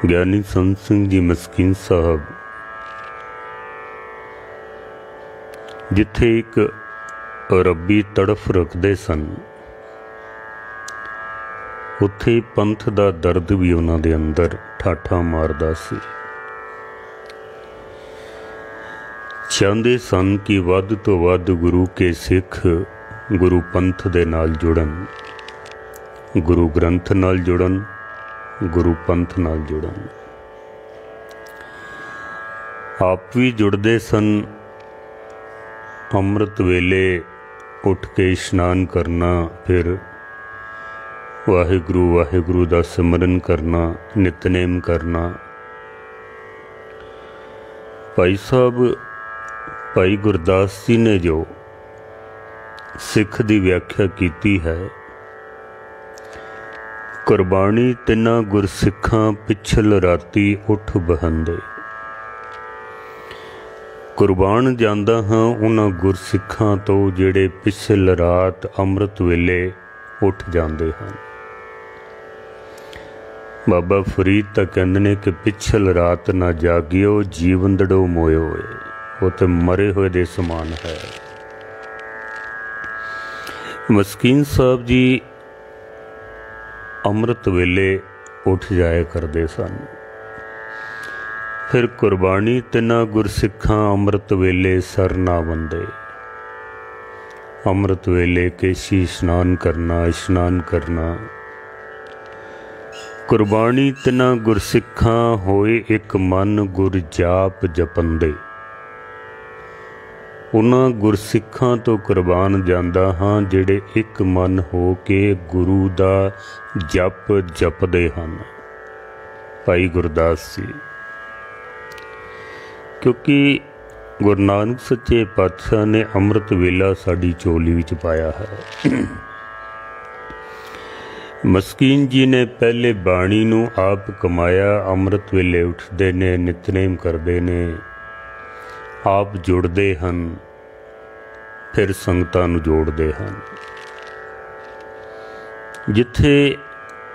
ਗਿਆਨੀ ਸੰਤ ਸਿੰਘ ਜੀ ਮਸਕੀਨ ਸਾਹਿਬ ਜਿੱਥੇ ਇੱਕ ਰੱਬੀ ਤੜਫ ਰੱਖਦੇ ਸਨ, ਉੱਥੇ ਪੰਥ ਦਾ ਦਰਦ ਵੀ ਉਹਨਾਂ ਦੇ ਅੰਦਰ ਠਾਠਾਂ ਮਾਰਦਾ ਸੀ। ਚਾਹੁੰਦੇ ਸਨ ਕਿ ਵੱਧ ਤੋਂ ਵੱਧ ਗੁਰੂ ਕੇ ਸਿੱਖ ਗੁਰੂ ਪੰਥ ਦੇ ਨਾਲ ਜੁੜਨ, ਗੁਰੂ ਗ੍ਰੰਥ ਨਾਲ ਜੁੜਨ, ਗੁਰੂ ਪੰਥ ਨਾਲ ਜੁੜਨ। ਆਪ ਵੀ ਜੁੜਦੇ ਸਨ। ਅੰਮ੍ਰਿਤ ਵੇਲੇ ਉੱਠ ਕੇ ਇਸ਼ਨਾਨ ਕਰਨਾ, ਫਿਰ ਵਾਹਿਗੁਰੂ ਵਾਹਿਗੁਰੂ ਦਾ ਸਿਮਰਨ ਕਰਨਾ, ਨਿਤਨੇਮ ਕਰਨਾ। ਭਾਈ ਸਾਹਿਬ ਭਾਈ ਗੁਰਦਾਸ ਜੀ ਨੇ ਜੋ ਸਿੱਖ ਦੀ ਵਿਆਖਿਆ ਕੀਤੀ ਹੈ, ਕੁਰਬਾਨੀ ਤਿੰਨਾਂ ਗੁਰਸਿੱਖਾਂ ਪਿਛਲ ਰਾਤੀ ਉੱਠ ਬਹੰਦੇ। ਕੁਰਬਾਨ ਜਾਂਦਾ ਹਾਂ ਉਹਨਾਂ ਗੁਰਸਿੱਖਾਂ ਤੋਂ ਜਿਹੜੇ ਪਿਛਲ ਰਾਤ ਅੰਮ੍ਰਿਤ ਵੇਲੇ ਉੱਠ ਜਾਂਦੇ ਹਨ। ਬਾਬਾ ਫਰੀਦ ਤਾਂ ਕਹਿੰਦੇ ਨੇ ਕਿ ਪਿਛਲ ਰਾਤ ਨਾ ਜਾਗਿਓ, ਜੀਵੰਦੜੋ ਮੋਇਓ ਏ। ਉਹ ਤੇ ਮਰੇ ਹੋਏ ਦੇ ਸਮਾਨ ਹੈ। ਮਸਕੀਨ ਸਾਹਿਬ ਜੀ ਅੰਮ੍ਰਿਤ ਵੇਲੇ ਉੱਠ ਜਾਇਆ ਕਰਦੇ ਸਨ। ਫਿਰ ਕੁਰਬਾਨੀ ਤਿੰਨਾਂ ਗੁਰਸਿੱਖਾਂ ਅੰਮ੍ਰਿਤ ਵੇਲੇ ਸਰ ਨਾ ਬੰਦੇ। ਅੰਮ੍ਰਿਤ ਵੇਲੇ ਕੇਸ਼ੀ ਇਸ਼ਨਾਨ ਕਰਨਾ। ਕੁਰਬਾਨੀ ਤਿੰਨਾਂ ਗੁਰਸਿੱਖਾਂ ਹੋਏ ਇੱਕ ਮਨ ਗੁਰ ਜਾਪ ਜਪੰਦੇ। ਉਹਨਾਂ ਗੁਰਸਿੱਖਾਂ ਤੋਂ ਕੁਰਬਾਨ ਜਾਂਦਾ ਹਾਂ ਜਿਹੜੇ ਇੱਕ ਮਨ ਹੋ ਕੇ ਗੁਰੂ ਦਾ ਜਪ ਜਪਦੇ ਹਨ। ਭਾਈ ਗੁਰਦਾਸ ਜੀ, ਕਿਉਂਕਿ ਗੁਰੂ ਨਾਨਕ ਸੱਚੇ ਪਾਤਸ਼ਾਹ ਨੇ ਅੰਮ੍ਰਿਤ ਵੇਲਾ ਸਾਡੀ ਝੋਲੀ ਵਿੱਚ ਪਾਇਆ ਹੈ। ਮਸਕੀਨ ਜੀ ਨੇ ਪਹਿਲੇ ਬਾਣੀ ਨੂੰ ਆਪ ਕਮਾਇਆ। ਅੰਮ੍ਰਿਤ ਵੇਲੇ ਉੱਠਦੇ ਨੇ, ਨਿਤਨੇਮ ਕਰਦੇ ਨੇ, ਆਪ ਜੁੜਦੇ ਹਨ, ਫਿਰ ਸੰਗਤਾਂ ਨੂੰ ਜੋੜਦੇ ਹਨ। ਜਿੱਥੇ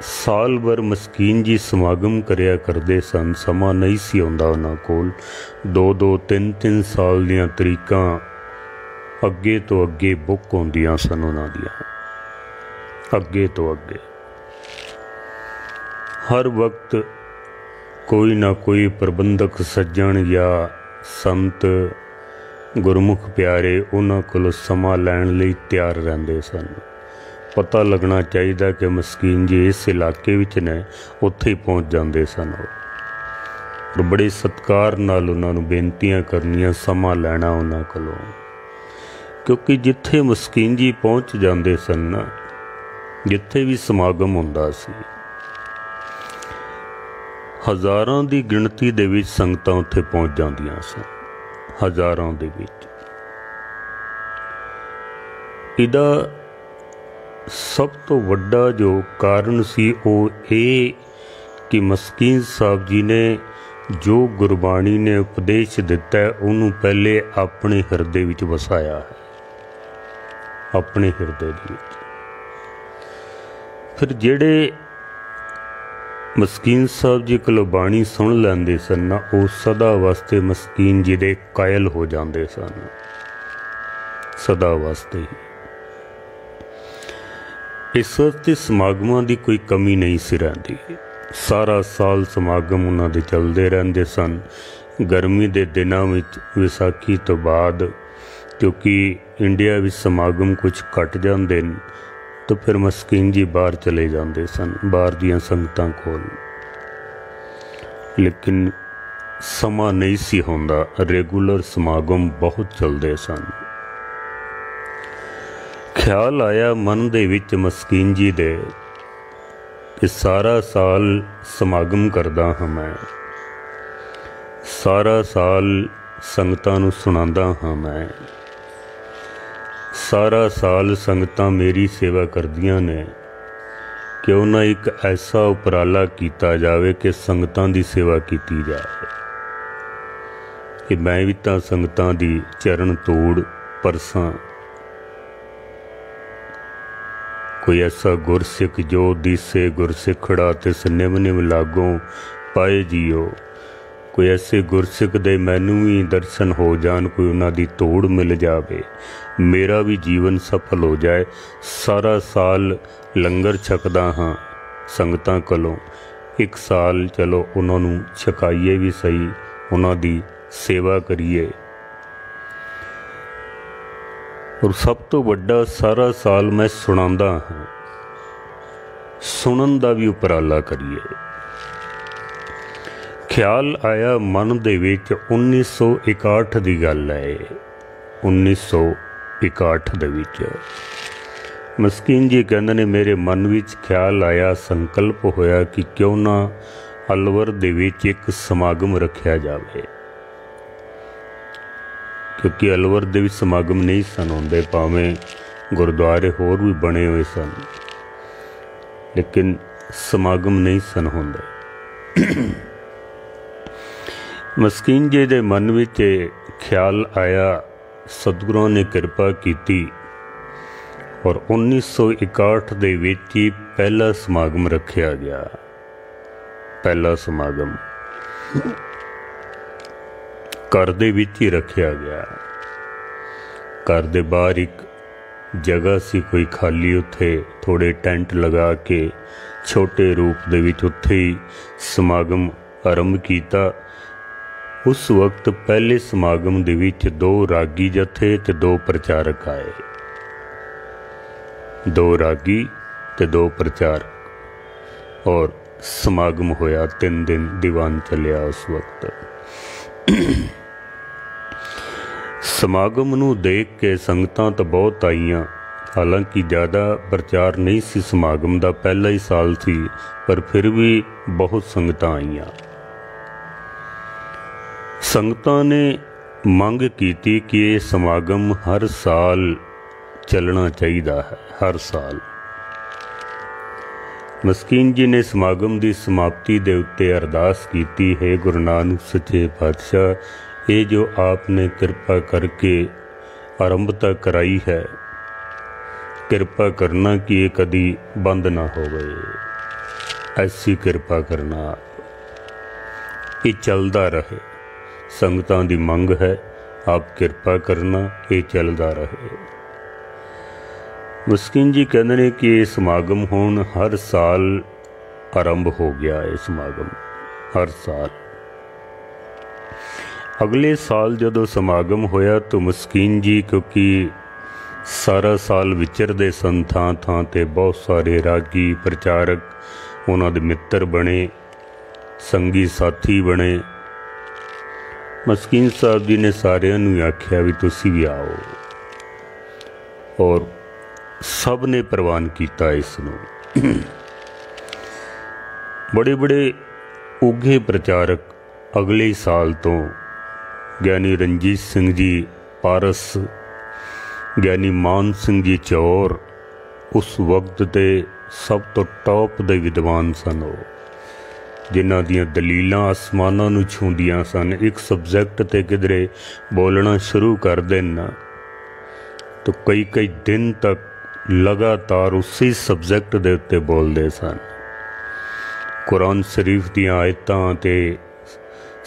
ਸਾਲ ਭਰ ਮਸਕੀਨ ਜੀ ਸਮਾਗਮ ਕਰਿਆ ਕਰਦੇ ਸਨ, ਸਮਾਂ ਨਹੀਂ ਸੀ ਆਉਂਦਾ ਉਹਨਾਂ ਕੋਲ। 2-2, 3-3 ਸਾਲ ਦੀਆਂ ਤਰੀਕਾਂ ਅੱਗੇ ਤੋਂ ਅੱਗੇ ਬੁੱਕ ਹੁੰਦੀਆਂ ਸਨ ਉਹਨਾਂ ਦੀਆਂ, ਅੱਗੇ ਤੋਂ ਅੱਗੇ। ਹਰ ਵਕਤ ਕੋਈ ਨਾ ਕੋਈ ਪ੍ਰਬੰਧਕ ਸੱਜਣ ਜਾਂ ਸੰਤ ਗੁਰਮੁਖ ਪਿਆਰੇ ਉਹਨਾਂ ਕੋਲੋਂ ਸਮਾਂ ਲੈਣ ਲਈ ਤਿਆਰ ਰਹਿੰਦੇ ਸਨ। ਪਤਾ ਲੱਗਣਾ ਚਾਹੀਦਾ ਕਿ ਮਸਕੀਨ ਜੀ ਇਸ ਇਲਾਕੇ ਵਿੱਚ ਨੇ, ਉੱਥੇ ਹੀ ਪਹੁੰਚ ਜਾਂਦੇ ਸਨ। ਔਰ ਬੜੇ ਸਤਿਕਾਰ ਨਾਲ ਉਹਨਾਂ ਨੂੰ ਬੇਨਤੀਆਂ ਕਰਨੀਆਂ, ਸਮਾਂ ਲੈਣਾ ਉਹਨਾਂ ਕੋਲੋਂ। ਕਿਉਂਕਿ ਜਿੱਥੇ ਮਸਕੀਨ ਜੀ ਪਹੁੰਚ ਜਾਂਦੇ ਸਨ, ਜਿੱਥੇ ਵੀ ਸਮਾਗਮ ਹੁੰਦਾ ਸੀ, ਹਜ਼ਾਰਾਂ ਦੀ ਗਿਣਤੀ ਦੇ ਵਿੱਚ ਸੰਗਤਾਂ ਉੱਥੇ ਪਹੁੰਚ ਜਾਂਦੀਆਂ ਸਨ, ਹਜ਼ਾਰਾਂ ਦੇ ਵਿੱਚ। ਇਹਦਾ ਸਭ ਤੋਂ ਵੱਡਾ ਜੋ ਕਾਰਨ ਸੀ ਉਹ ਇਹ ਕਿ ਮਸਕੀਨ ਸਾਹਿਬ ਜੀ ਨੇ ਜੋ ਗੁਰਬਾਣੀ ਨੇ ਉਪਦੇਸ਼ ਦਿੱਤਾ ਹੈ, ਉਹਨੂੰ ਪਹਿਲੇ ਆਪਣੇ ਹਿਰਦੇ ਵਿੱਚ ਵਸਾਇਆ ਹੈ, ਆਪਣੇ ਹਿਰਦੇ ਦੇ ਵਿੱਚ। ਫਿਰ ਜਿਹੜੇ ਮਸਕੀਨ ਸਾਹਿਬ ਜੀ ਕੋਲੋਂ ਬਾਣੀ ਸੁਣ ਲੈਂਦੇ ਸਨ ਨਾ, ਉਹ ਸਦਾ ਵਾਸਤੇ ਮਸਕੀਨ ਜੀ ਦੇ ਕਾਇਲ ਹੋ ਜਾਂਦੇ ਸਨ, ਸਦਾ ਵਾਸਤੇ ਹੀ। ਇਸ ਵਾਸਤੇ ਸਮਾਗਮਾਂ ਦੀ ਕੋਈ ਕਮੀ ਨਹੀਂ ਸੀ ਰਹਿੰਦੀ। ਸਾਰਾ ਸਾਲ ਸਮਾਗਮ ਉਹਨਾਂ ਦੇ ਚੱਲਦੇ ਰਹਿੰਦੇ ਸਨ। ਗਰਮੀ ਦੇ ਦਿਨਾਂ ਵਿੱਚ ਵਿਸਾਖੀ ਤੋਂ ਬਾਅਦ, ਕਿਉਂਕਿ ਇੰਡੀਆ ਵਿੱਚ ਸਮਾਗਮ ਕੁਝ ਘੱਟ ਜਾਂਦੇ ਨੇ, ਤਾਂ ਫਿਰ ਮਸਕੀਨ ਜੀ ਬਾਹਰ ਚਲੇ ਜਾਂਦੇ ਸਨ, ਬਾਹਰ ਦੀਆਂ ਸੰਗਤਾਂ ਕੋਲ। ਲੇਕਿਨ ਸਮਾਂ ਨਹੀਂ ਸੀ ਹੁੰਦਾ, ਰੈਗੂਲਰ ਸਮਾਗਮ ਬਹੁਤ ਚੱਲਦੇ ਸਨ। ਖਿਆਲ ਆਇਆ ਮਨ ਦੇ ਵਿੱਚ ਮਸਕੀਨ ਜੀ ਦੇ ਕਿ ਸਾਰਾ ਸਾਲ ਸਮਾਗਮ ਕਰਦਾ ਹਾਂ ਮੈਂ, ਸਾਰਾ ਸਾਲ ਸੰਗਤਾਂ ਨੂੰ ਸੁਣਾਉਂਦਾ ਹਾਂ ਮੈਂ, ਸਾਰਾ ਸਾਲ ਸੰਗਤਾਂ ਮੇਰੀ ਸੇਵਾ ਕਰਦੀਆਂ ਨੇ। ਕਿਉਂ ਨਾ ਇੱਕ ਐਸਾ ਉਪਰਾਲਾ ਕੀਤਾ ਜਾਵੇ ਕਿ ਸੰਗਤਾਂ ਦੀ ਸੇਵਾ ਕੀਤੀ ਜਾਵੇ, ਕਿ ਮੈਂ ਵੀ ਤਾਂ ਸੰਗਤਾਂ ਦੀ ਚਰਨ ਧੂੜ ਪਰਸਾਂ। ਕੋਈ ਐਸਾ ਗੁਰਸਿੱਖ ਜੋ ਦੀਸੇ ਗੁਰਸਿੱਖੜਾ ਤਿਸ ਨਿਮ ਨਿਮ ਲਾਗੋਂ पाए जियो। कोई ऐसे गुरसिख दे मैनू भी दर्शन हो जान, कोई उन्हां दी तोड़ मिल जावे, मेरा भी जीवन सफल हो जाए। सारा साल लंगर छकदा हाँ संगतां कोलों, एक साल चलो उन्हां नूं छकाइए भी सही, उन्हां दी सेवा करिए। और सब तो वड्डा सारा साल मैं सुणांदा हाँ, सुनन दा भी उपराला करिए। ख्याल आया मन दे विच 1961 दी गल है। 1961 दे विच मस्कीन जी कहंदे ने मेरे मन विच ख्याल आया, संकल्प होया कि क्यों ना अलवर दे विच एक समागम रखा जाए, क्योंकि अलवर दे विच समागम नहीं सन होंदे, भावें गुरुद्वारे होर भी बने हुए सन लेकिन समागम नहीं सन होंदे। मस्कीन जी दे मन विच ख्याल आया, सतगुरों ने कृपा की और 1961 दे विच ही पहला समागम रखा गया। पहला समागम घर दे विच ही रखा गया। घर दे बाहर एक जगह सी कोई खाली, उत्थे थोड़े टेंट लगा के छोटे रूप दे विच उत्थे ही समागम आरंभ किया। उस वक्त पहले समागम दे विच 2 रागी जथे ते 2 प्रचारक आए। 2 रागी ते 2 प्रचारक, और समागम होया 3 दिन दीवान चलिया उस वक्त। समागम नूं देख के संगतां तो बहुत आईयां, हालांकि ज़्यादा प्रचार नहीं सी, समागम दा पहला ही साल सी, पर फिर भी बहुत संगतां आईयां। संगतां ने मंग की कि ये समागम हर साल चलना चाहिए है, हर साल। मस्कीन जी ने समागम की समाप्ति दे उत्ते अरदास की, है गुरु नानक सच्चे पातशाह, ये जो आपने कृपा करके आरंभता कराई है, कृपा करना कि ये कदी बंद ना हो गए, ऐसी कृपा करना, ये चलता रहे। संगतां दी मंग है, आप कृपा करना ये चलता रहे। मस्कीन जी कहते हैं कि ये समागम हुण हर साल आरंभ हो गया है। समागम हर साल। अगले साल जदों समागम होया तो मस्कीन जी, क्योंकि सारा साल विचरदे सन थां थां ते, बहुत सारे रागी प्रचारक उन्हां दे मित्र बने, संगी साथी बने। मस्कीन साहब जी ने सारिਆਂ ਨੂੰ आख्या भी तुसी भी आओ, और सब ने प्रवान किया इसनूं। बड़े बड़े उगे प्रचारक अगले ही साल तो ज्ञानी रंजीत सिंह जी पारस, ज्ञानी मान सिंह जी चौर, उस वक्त के सब तो टॉप दे विद्वान सन, जिन्हां दियां दलीलां आसमानां नूं छूंदियां सन। एक सबजैक्ट ते किधरे बोलना शुरू कर देना तो कई कई दिन तक लगातार उसी सबजैक्ट दे उत्ते बोलते सन। कुरान शरीफ दियां आयतां ते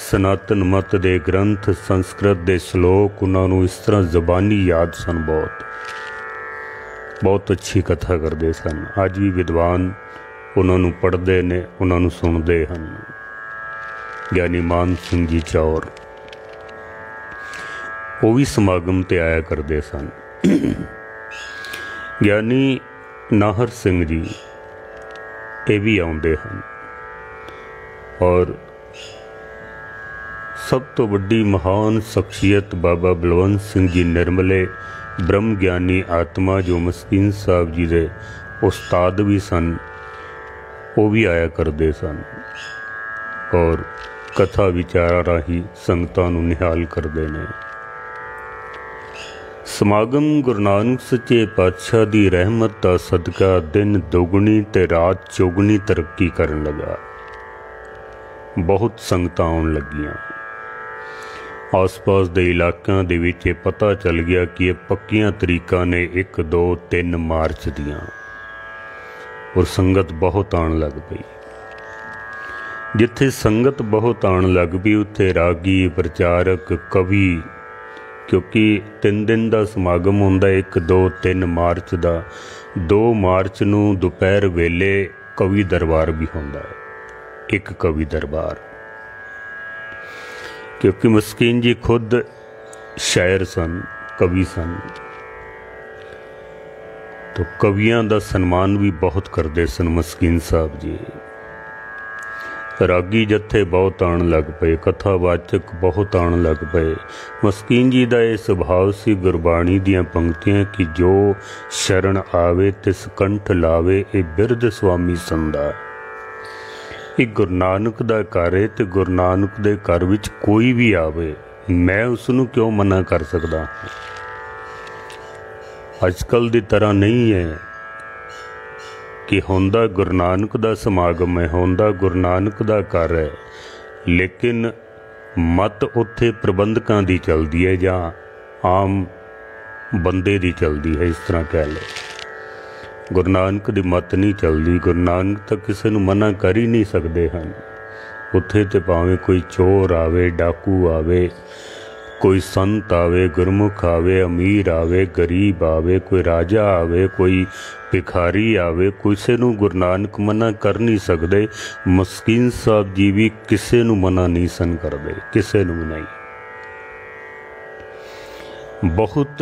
सनातन मत दे ग्रंथ, संस्कृत दे श्लोक, उन्होंने इस तरह जबानी याद सन। बहुत अच्छी कथा करते सन। अज भी विद्वान उन्होंने पढ़ते ने, उन्होंने सुनते हैं। ज्ञानी मान सिंह जी चौर वो भी समागम ते आया करते सन। ज्ञानी नाहर सिंह जी ये भी आउंदे हैं। और सब तो वड्डी महान शख्सियत बाबा बलवंत सिंह जी निर्मले, ब्रह्म ज्ञानी आत्मा, जो मस्कीन साहब जी दे उस्ताद भी सन, वो भी आया करते सन और कथा विचारा राही संगतां नूं निहाल करते ने। समागम गुरु नानक सच्चे पातशाह दी रहमत दा सदका दिन दोगुनी ते रात चौगुनी तरक्की करन लगा। बहुत संगतां आउण लगियां। आस पास दे इलाकों दे विच पता चल गया कि ये पक्कियां तरीकां ने 1 2 3 मार्च दियां, और संगत बहुत आन लग पई। जिथे संगत बहुत आण लग पई उत्थे रागी प्रचारक कवि, क्योंकि 3 दिन का समागम हुंदा 1 2 3 मार्च का। 2 मार्च नूं दोपहर वेले कवि दरबार भी हुंदा है, एक कवि दरबार, क्योंकि मस्कीन जी खुद शायर सन, कवि सन, तो कवियां का सन्मान भी बहुत करते सन मस्कीन साहब जी। रागी जत्थे बहुत आण लग पे, कथावाचक बहुत आण लग पे। मस्कीन जी का यह सुभाव सी गुरबाणी दियां पंक्तियां कि जो शरण आवे तिस कंठ लावे, ये बिरध स्वामी संदा। ये गुरु नानक दा घर है, ते गुरु नानक दे घर विच कोई भी आवे, मैं उसनूं क्यों मना कर सकदा। अजकल दी तरह नहीं है कि हुंदा गुरु नानक दा समागम है, हुंदा गुरु नानक दा घर है, लेकिन मत उत्थे प्रबंधकां दी चलदी है जां आम बंदे दी चलदी है, इस तरह कह लो। गुरु नानक दी मत नहीं चलदी। गुरु नानक तो किसी नूं मना कर ही नहीं सकते हैं। उत्थे ते भावें कोई चोर आवे, डाकू आवे, कोई संत आवे, गुरमुख आवे, अमीर आवे, गरीब आवे, कोई राजा आवे, कोई भिखारी आवे, किसी नूं गुरु नानक मना कर नहीं सकते। मस्कीन साहब जी भी किसी नूं मना नहीं सन करते, किसी नूं नहीं। बहुत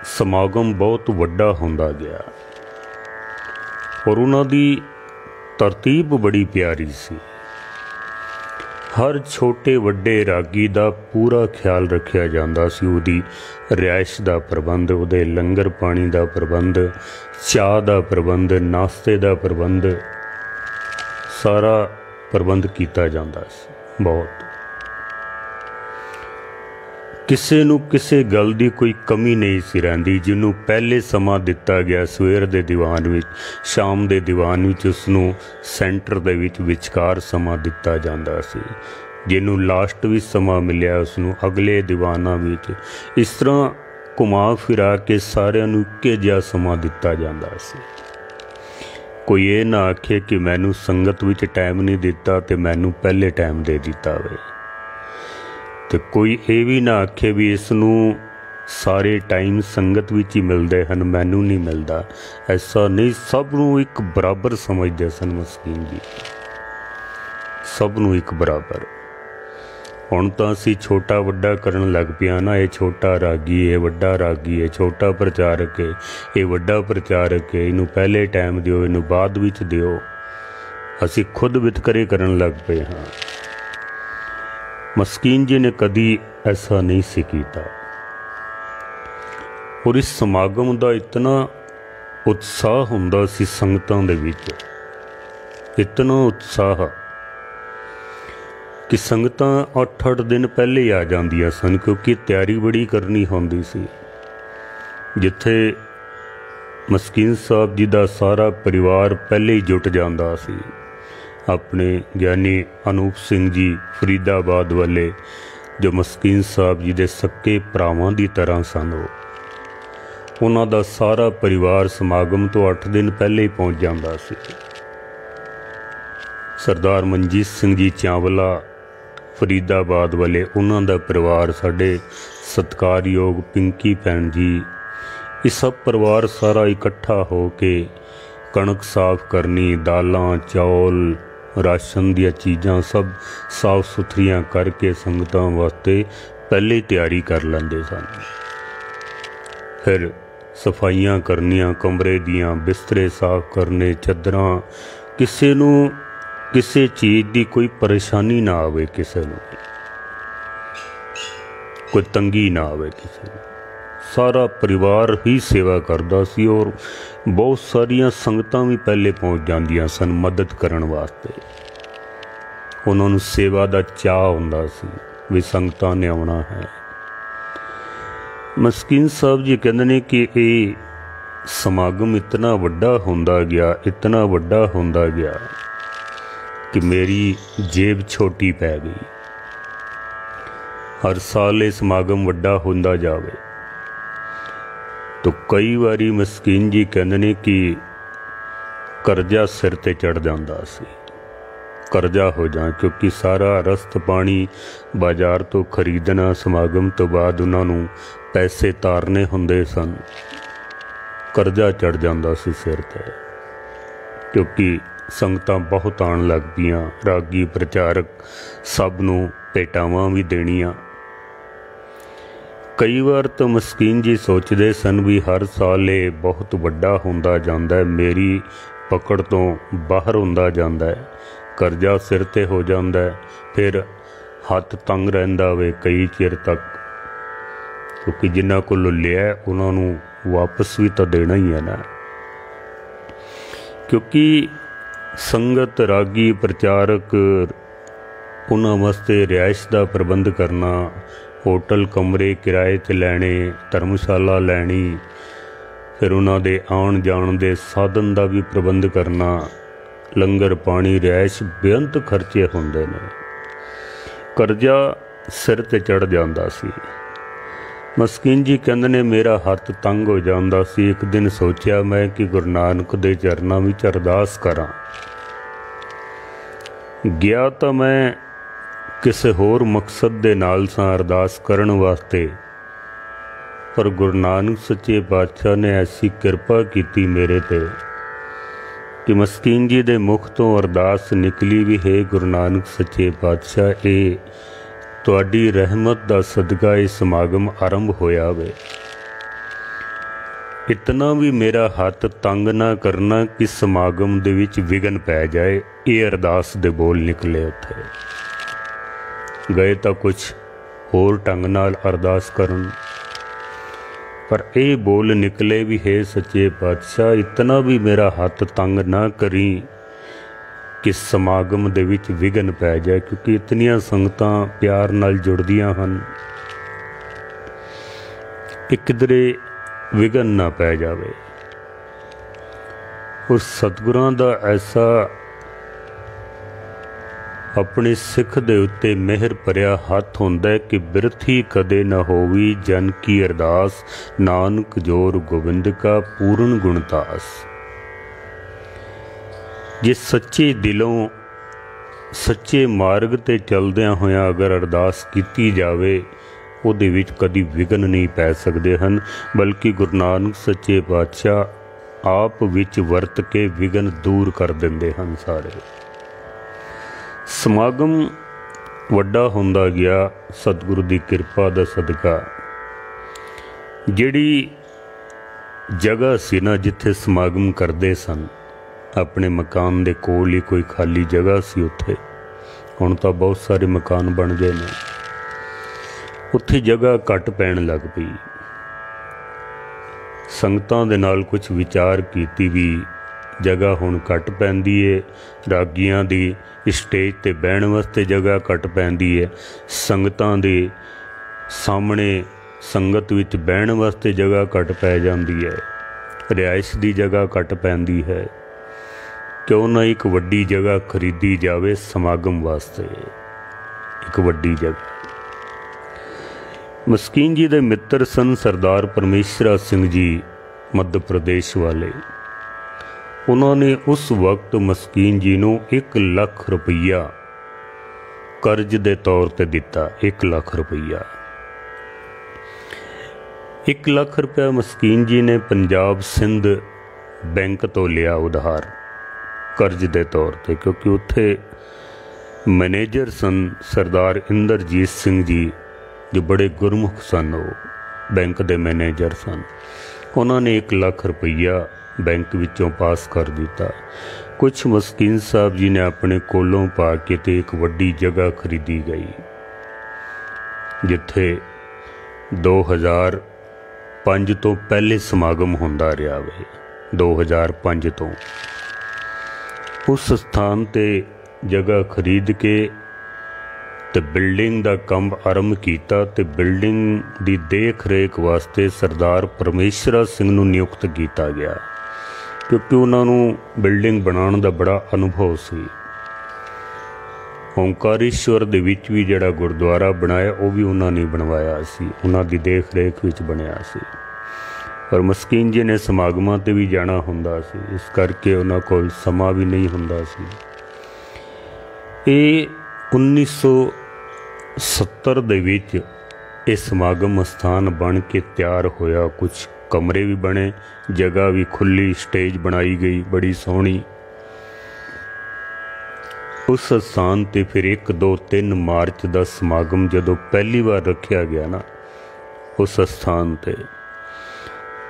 समागम बहुत वड्डा हुंदा गया और उन्हां दी तरतीब बड़ी प्यारी सी। हर छोटे वड्डे रागी दा पूरा ख्याल रखिया जांदा सी। उहदी रिहाइश दा प्रबंध, उहदे लंगर पानी दा प्रबंध, चाह दा प्रबंध, नाश्ते दा प्रबंध, सारा प्रबंध किया जांदा सी। बहुत किसी नूं किसी गल दी कोई कमी नहीं सी रहिंदी। जिन्हों पहले समा दिता गया सवेर दे दीवान विच, शाम दे दीवान विच उसनूं सेंटर दे विच विचकार समा दिता जांदा सी। जिन्हों लास्ट विच समा मिलिया उसनूं अगले दीवानां विच, इस तरह घुमा फिरा के सारिआं नूं इक्के जिहा समा दिता जांदा सी। कोई ये ना आखे कि मैनूं संगत विच टाइम नहीं दिता ते मैनूं पहले टाइम दे दिता होवे, तो कोई ये भी ना आखे भी इसनूं सारे टाइम संगत विच ही मिलते हैं, मैनू नहीं मिलता। ऐसा नहीं, सब नूं एक बराबर समझते सन मस्कीन जी, सब नूं एक बराबर। हुण तां असीं छोटा वड्डा करन लग पिया ना, ये छोटा रागी है, वड्डा रागी है, छोटा प्रचारक है, ये वड्डा प्रचारक है, इनू पहले टाइम दिओ, इनू बाद विच दिओ। असीं खुद वितकरे करन लग पे हाँ। मस्कीन जी ने कदी ऐसा नहीं सी कीता। और इस समागम का इतना उत्साह हुंदा सी संगतां दे विच, इतना उत्साह कि संगतां 8-8 दिन पहले ही आ जांदियां सन, क्योंकि तैयारी बड़ी करनी होंदी सी। जिथे मस्कीन साहब जी का सारा परिवार पहले ही जुट जांदा सी। अपने ज्ञानी अनूप सिंह जी फरीदाबाद वाले, जो मस्कीन साहब जी के सक्के भरावां की तरह सन, उन्हां दा सारा परिवार समागम तो 8 दिन पहले ही पहुँच जाता सी। सरदार मनजीत सिंह जी चावला फरीदाबाद वाले, उन्हां दा परिवार, साडे सत्कारयोग पिंकी भैन जी, ये सब परिवार सारा इकट्ठा हो के कणक साफ करनी, दालां चौल राशन दियां चीज़ां सब साफ सुथरियां करके संगतां वास्ते पहले ही तैयारी कर लेंदे सन। फिर सफाइयां करनियां, कमरे दियां बिस्तरे साफ करने, चदरां, किसी नूं किसी चीज़ की कोई परेशानी ना आवे, किसी नूं कोई तंगी ना आवे किसी नूं। सारा परिवार ही सेवा करता सी और बहुत सारिया संगतां भी पहले पहुँच जांदियां सन मदद करन वास्ते। उन्होंने सेवा का चाह हुंदा सी भी संगतां ने आउणा है। मस्कीन साहब जी कहंदे ने कि ये समागम इतना वड्डा हुंदा गया, इतना वड्डा हुंदा गया कि मेरी जेब छोटी पै गई। हर साल ये समागम वड्डा हुंदा जावे तो कई बारी मस्कीन जी कहंदे ने कि करजा सिर ते चढ़ जांदा सी। ਕਰਜ਼ਾ ਹੋ ਜਾ, ਕਿਉਂਕਿ ਸਾਰਾ ਰਸਤ ਪਾਣੀ ਬਾਜ਼ਾਰ ਤੋਂ ਖਰੀਦਣਾ, ਸਮਾਗਮ ਤੋਂ ਬਾਅਦ ਉਹਨਾਂ ਨੂੰ ਪੈਸੇ ਤਾਰਨੇ ਹੁੰਦੇ ਸਨ। ਕਰਜ਼ਾ ਚੜ੍ਹ ਜਾਂਦਾ ਸੀ ਸਿਰ 'ਤੇ, ਕਿਉਂਕਿ ਸੰਗਤਾਂ ਬਹੁਤ ਆਉਣ ਲੱਗ ਪਈਆਂ, ਰਾਗੀ ਪ੍ਰਚਾਰਕ ਸਭ ਨੂੰ ਭੇਟਾਵਾਂ ਵੀ ਦੇਣੀਆਂ। ਕਈ ਵਾਰ ਤਾਂ ਮਸਕੀਨ ਜੀ ਸੋਚਦੇ ਸਨ ਵੀ ਹਰ ਸਾਲ ਇਹ ਬਹੁਤ ਵੱਡਾ ਹੁੰਦਾ ਜਾਂਦਾ, ਮੇਰੀ ਪਕੜ ਤੋਂ ਬਾਹਰ ਹੁੰਦਾ ਜਾਂਦਾ ਹੈ, ਕਰਜ਼ਾ ਸਿਰ 'ਤੇ ਹੋ ਜਾਂਦਾ, ਫਿਰ ਹੱਥ ਤੰਗ ਰਹਿੰਦਾ ਵੇ ਕਈ ਚਿਰ ਤੱਕ, ਕਿਉਂਕਿ ਜਿਨ੍ਹਾਂ ਕੋਲੋਂ ਲਿਆ ਉਹਨਾਂ ਨੂੰ ਵਾਪਸ ਵੀ ਤਾਂ ਦੇਣਾ ਹੀ ਹੈ ਨਾ। ਕਿਉਂਕਿ ਸੰਗਤ, ਰਾਗੀ, ਪ੍ਰਚਾਰਕ, ਉਹਨਾਂ ਵਾਸਤੇ ਰਿਹਾਇਸ਼ ਦਾ ਪ੍ਰਬੰਧ ਕਰਨਾ, ਹੋਟਲ ਕਮਰੇ ਕਿਰਾਏ 'ਤੇ ਲੈਣੇ, ਧਰਮਸ਼ਾਲਾ ਲੈਣੀ, ਫਿਰ ਉਹਨਾਂ ਦੇ ਆਉਣ ਜਾਣ ਦੇ ਸਾਧਨ ਦਾ ਵੀ ਪ੍ਰਬੰਧ ਕਰਨਾ, ਲੰਗਰ ਪਾਣੀ, ਰਿਹਾਇਸ਼, ਬੇਅੰਤ ਖਰਚੇ ਹੁੰਦੇ ਨੇ। ਕਰਜ਼ਾ ਸਿਰ 'ਤੇ ਚੜ੍ਹ ਜਾਂਦਾ ਸੀ। ਮਸਕੀਨ ਜੀ ਕਹਿੰਦੇ ਨੇ ਮੇਰਾ ਹੱਥ ਤੰਗ ਹੋ ਜਾਂਦਾ ਸੀ। ਇੱਕ ਦਿਨ ਸੋਚਿਆ ਮੈਂ ਕਿ ਗੁਰੂ ਨਾਨਕ ਦੇ ਚਰਨਾਂ ਵਿੱਚ ਅਰਦਾਸ ਕਰਾਂ। ਗਿਆ ਤਾਂ ਮੈਂ ਕਿਸੇ ਹੋਰ ਮਕਸਦ ਦੇ ਨਾਲ ਸਾਂ, ਅਰਦਾਸ ਕਰਨ ਵਾਸਤੇ, ਪਰ ਗੁਰੂ ਨਾਨਕ ਸੱਚੇ ਪਾਤਸ਼ਾਹ ਨੇ ਐਸੀ ਕਿਰਪਾ ਕੀਤੀ ਮੇਰੇ 'ਤੇ ਕਿ ਮਸਕੀਨ ਜੀ ਦੇ ਮੁਖ ਤੋਂ ਅਰਦਾਸ ਨਿਕਲੀ ਵੀ ਹੈ ਗੁਰੂ ਨਾਨਕ ਸੱਚੇ ਪਾਤਸ਼ਾਹ, ਇਹ ਤੁਹਾਡੀ ਰਹਿਮਤ ਦਾ ਸਦਕਾ ਇਹ ਸਮਾਗਮ ਆਰੰਭ ਹੋਇਆ ਵੇ। ਇਤਨਾ ਵੀ ਮੇਰਾ ਹੱਥ ਤੰਗ ਨਾ ਕਰਨਾ ਕਿ ਸਮਾਗਮ ਦੇ ਵਿੱਚ ਵਿਘਨ ਪੈ ਜਾਏ। ਇਹ ਅਰਦਾਸ ਦੇ ਬੋਲ ਨਿਕਲੇ। ਉੱਥੇ ਗਏ ਤਾਂ ਕੁਛ ਹੋਰ ਢੰਗ ਨਾਲ ਅਰਦਾਸ ਕਰਨ, ਪਰ ਇਹ ਬੋਲ ਨਿਕਲੇ ਵੀ ਹੈ ਸੱਚੇ ਪਾਤਸ਼ਾਹ, ਇਤਨਾ ਵੀ ਮੇਰਾ ਹੱਥ ਤੰਗ ਨਾ ਕਰੀ ਕਿ ਸਮਾਗਮ ਦੇ ਵਿੱਚ ਵਿਘਨ ਪੈ ਜਾਏ, ਕਿਉਂਕਿ ਇਤਨੀਆਂ ਸੰਗਤਾਂ ਪਿਆਰ ਨਾਲ ਜੁੜਦੀਆਂ ਹਨ ਕਿ ਕਿਧਰੇ ਵਿਘਨ ਨਾ ਪੈ ਜਾਵੇ। ਉਸ ਸਤਿਗੁਰਾਂ ਦਾ ਐਸਾ ਆਪਣੇ ਸਿੱਖ ਦੇ ਉੱਤੇ ਮਿਹਰ ਭਰਿਆ ਹੱਥ ਹੁੰਦਾ ਹੈ ਕਿ ਬਿਰਥੀ ਕਦੇ ਨਾ ਹੋਵੀ ਜਨ ਕੀ ਅਰਦਾਸ, ਨਾਨਕ ਜੋਰ ਗੋਬਿੰਦ ਕਾ ਪੂਰਨ ਗੁਣਤਾਸ। ਜੇ ਸੱਚੇ ਦਿਲੋਂ ਸੱਚੇ ਮਾਰਗ ਤੇ ਚੱਲਦਿਆਂ ਹੋਇਆਂ ਅਗਰ ਅਰਦਾਸ ਕੀਤੀ ਜਾਵੇ, ਉਹਦੇ ਵਿੱਚ ਕਦੀ ਵਿਘਨ ਨਹੀਂ ਪੈ ਸਕਦੇ ਹਨ, ਬਲਕਿ ਗੁਰੂ ਨਾਨਕ ਸੱਚੇ ਪਾਤਸ਼ਾਹ ਆਪ ਵਿੱਚ ਵਰਤ ਕੇ ਵਿਘਨ ਦੂਰ ਕਰ ਦਿੰਦੇ ਹਨ ਸਾਰੇ। ਸਮਾਗਮ ਵੱਡਾ ਹੁੰਦਾ ਗਿਆ ਸਤਿਗੁਰੂ ਦੀ ਕਿਰਪਾ ਦਾ ਸਦਕਾ। ਜਿਹੜੀ ਜਗ੍ਹਾ ਸੀ ਨਾ ਜਿੱਥੇ ਸਮਾਗਮ ਕਰਦੇ ਸਨ, ਆਪਣੇ ਮਕਾਨ ਦੇ ਕੋਲ ਹੀ ਕੋਈ ਖਾਲੀ ਜਗ੍ਹਾ ਸੀ ਉੱਥੇ, ਹੁਣ ਤਾਂ ਬਹੁਤ ਸਾਰੇ ਮਕਾਨ ਬਣ ਗਏ ਨੇ, ਉੱਥੇ ਜਗ੍ਹਾ ਘੱਟ ਪੈਣ ਲੱਗ ਪਈ। ਸੰਗਤਾਂ ਦੇ ਨਾਲ ਕੁਝ ਵਿਚਾਰ ਕੀਤੀ ਵੀ ਜਗ੍ਹਾ ਹੁਣ ਘੱਟ ਪੈਂਦੀ ਏ, ਰਾਗੀਆਂ ਦੀ ਸਟੇਜ 'ਤੇ ਬਹਿਣ ਵਾਸਤੇ ਜਗ੍ਹਾ ਘੱਟ ਪੈਂਦੀ ਹੈ, ਸੰਗਤਾਂ ਦੇ ਸਾਹਮਣੇ ਸੰਗਤ ਵਿੱਚ ਬਹਿਣ ਵਾਸਤੇ ਜਗ੍ਹਾ ਘੱਟ ਪੈ ਜਾਂਦੀ ਹੈ, ਰਿਹਾਇਸ਼ ਦੀ ਜਗ੍ਹਾ ਘੱਟ ਪੈਂਦੀ ਹੈ। ਕਿਉਂ ਨਾ ਇੱਕ ਵੱਡੀ ਜਗ੍ਹਾ ਖਰੀਦੀ ਜਾਵੇ ਸਮਾਗਮ ਵਾਸਤੇ, ਇੱਕ ਵੱਡੀ ਜਗ੍ਹਾ। ਮਸਕੀਨ ਜੀ ਦੇ ਮਿੱਤਰ ਸਨ ਸਰਦਾਰ ਪਰਮੇਸ਼ਰਾ ਸਿੰਘ ਜੀ ਮੱਧ ਪ੍ਰਦੇਸ਼ ਵਾਲੇ। ਉਹਨਾਂ ਨੇ ਉਸ ਵਕਤ ਮਸਕੀਨ ਜੀ ਨੂੰ 1 ਲੱਖ ਰੁਪਈਆ ਕਰਜ਼ ਦੇ ਤੌਰ ਤੇ ਦਿੱਤਾ। 1 ਲੱਖ ਰੁਪਈਆ, 1 ਲੱਖ ਰੁਪਇਆ ਮਸਕੀਨ ਜੀ ਨੇ ਪੰਜਾਬ ਸਿੰਧ ਬੈਂਕ ਤੋਂ ਲਿਆ ਉਧਾਰ ਕਰਜ਼ ਦੇ ਤੌਰ ਤੇ, ਕਿਉਂਕਿ ਉੱਥੇ ਮੈਨੇਜਰ ਸਨ ਸਰਦਾਰ ਇੰਦਰਜੀਤ ਸਿੰਘ ਜੀ, ਜੋ ਬੜੇ ਗੁਰਮੁਖ ਸਨ, ਉਹ ਬੈਂਕ ਦੇ ਮੈਨੇਜਰ ਸਨ। ਉਹਨਾਂ ਨੇ 1 ਲੱਖ ਰੁਪਈਆ ਬੈਂਕ ਵਿੱਚੋਂ ਪਾਸ ਕਰ ਦਿੱਤਾ। ਕੁਛ ਮਸਕੀਨ ਸਾਹਿਬ ਜੀ ਨੇ ਆਪਣੇ ਕੋਲੋਂ ਪਾ ਕੇ ਤੇ ਇੱਕ ਵੱਡੀ ਜਗ੍ਹਾ ਖਰੀਦੀ ਗਈ, ਜਿੱਥੇ 2005 ਤੋਂ ਪਹਿਲੇ ਸਮਾਗਮ ਹੁੰਦਾ ਰਿਹਾ ਵੇ। 2005 ਤੋਂ ਉਸ ਸਥਾਨ ਤੇ ਜਗ੍ਹਾ ਖਰੀਦ ਕੇ ਤੇ ਬਿਲਡਿੰਗ ਦਾ ਕੰਮ ਆਰੰਭ ਕੀਤਾ, ਤੇ ਬਿਲਡਿੰਗ ਦੀ ਦੇਖ ਰੇਖ ਵਾਸਤੇ ਸਰਦਾਰ ਪਰਮੇਸ਼ਰਾ ਸਿੰਘ ਨੂੰ ਨਿਯੁਕਤ ਕੀਤਾ ਗਿਆ, ਕਿਉਂਕਿ ਉਹਨਾਂ ਨੂੰ ਬਿਲਡਿੰਗ ਬਣਾਉਣ ਦਾ ਬੜਾ ਅਨੁਭਵ ਸੀ। ਓਂਕਾਰੇਸ਼ਵਰ ਦੇ ਵਿੱਚ ਵੀ ਜਿਹੜਾ ਗੁਰਦੁਆਰਾ ਬਣਾਇਆ ਉਹ ਵੀ ਉਹਨਾਂ ਨੇ ਬਣਵਾਇਆ ਸੀ, ਉਹਨਾਂ ਦੀ ਦੇਖ ਰੇਖ ਵਿੱਚ ਬਣਿਆ ਸੀ। ਪਰ ਮਸਕੀਨ ਜੀ ਨੇ ਸਮਾਗਮਾਂ 'ਤੇ ਵੀ ਜਾਣਾ ਹੁੰਦਾ ਸੀ, ਇਸ ਕਰਕੇ ਉਹਨਾਂ ਕੋਲ ਸਮਾਂ ਵੀ ਨਹੀਂ ਹੁੰਦਾ ਸੀ। ਇਹ 1970 ਦੇ ਵਿੱਚ ਇਹ ਸਮਾਗਮ ਅਸਥਾਨ ਬਣ ਕੇ ਤਿਆਰ ਹੋਇਆ। ਕੁਛ ਕਮਰੇ ਵੀ ਬਣੇ, ਜਗ੍ਹਾ ਵੀ ਖੁੱਲੀ, ਸਟੇਜ ਬਣਾਈ ਗਈ ਬੜੀ ਸੋਹਣੀ। ਉਸ ਸਥਾਨ ਤੇ ਫਿਰ 1, 2, 3 ਮਾਰਚ ਦਾ ਸਮਾਗਮ ਜਦੋਂ ਪਹਿਲੀ ਵਾਰ ਰੱਖਿਆ ਗਿਆ ਨਾ ਉਸ ਸਥਾਨ ਤੇ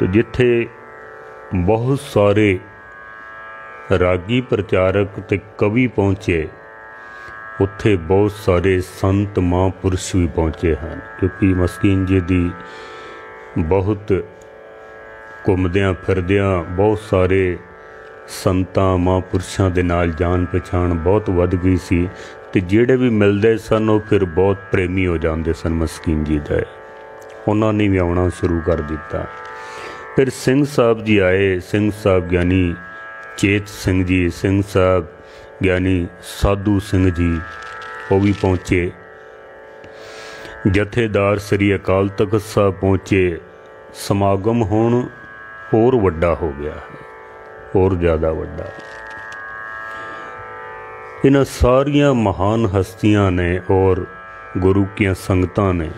ਜਿੱਥੇ ਬਹੁਤ ਸਾਰੇ ਰਾਗੀ ਪ੍ਰਚਾਰਕ ਤੇ ਕਵੀ ਪਹੁੰਚੇ, ਉੱਥੇ ਬਹੁਤ ਸਾਰੇ ਸੰਤ ਮਹਾਂਪੁਰਸ਼ ਵੀ ਪਹੁੰਚੇ ਹਨ, ਕਿਉਂਕਿ ਮਸਕੀਨ ਜੀ ਦੀ ਬਹੁਤ ਘੁੰਮਦਿਆਂ ਫਿਰਦਿਆਂ ਬਹੁਤ ਸਾਰੇ ਸੰਤਾਂ ਮਹਾਂਪੁਰਸ਼ਾਂ ਦੇ ਨਾਲ ਜਾਣ ਪਛਾਣ ਬਹੁਤ ਵੱਧ ਗਈ ਸੀ, ਤੇ ਜਿਹੜੇ ਵੀ ਮਿਲਦੇ ਸਨ ਉਹ ਫਿਰ ਬਹੁਤ ਪ੍ਰੇਮੀ ਹੋ ਜਾਂਦੇ ਸਨ ਮਸਕੀਨ ਜੀ ਦੇ। ਉਹਨਾਂ ਨੇ ਵੀ ਆਉਣਾ ਸ਼ੁਰੂ ਕਰ ਦਿੱਤਾ। ਫਿਰ ਸਿੰਘ ਸਾਹਿਬ ਜੀ ਆਏ, ਸਿੰਘ ਸਾਹਿਬ ਗਿਆਨੀ ਚੇਤ ਸਿੰਘ ਜੀ, ਸਿੰਘ ਸਾਹਿਬ ਗਿਆਨੀ ਸਾਧੂ ਸਿੰਘ ਜੀ, ਉਹ ਵੀ ਪਹੁੰਚੇ। ਜਥੇਦਾਰ ਸ੍ਰੀ ਅਕਾਲ ਤਖਤ ਸਾਹਿਬ ਪਹੁੰਚੇ। ਸਮਾਗਮ ਹੁਣ ਹੋਰ ਵੱਡਾ ਹੋ ਗਿਆ ਹੈ, ਹੋਰ ਜ਼ਿਆਦਾ ਵੱਡਾ। ਇਹਨਾਂ ਸਾਰੀਆਂ ਮਹਾਨ ਹਸਤੀਆਂ ਨੇ ਔਰ ਗੁਰੂ ਕੀਆਂ ਸੰਗਤਾਂ ਨੇ,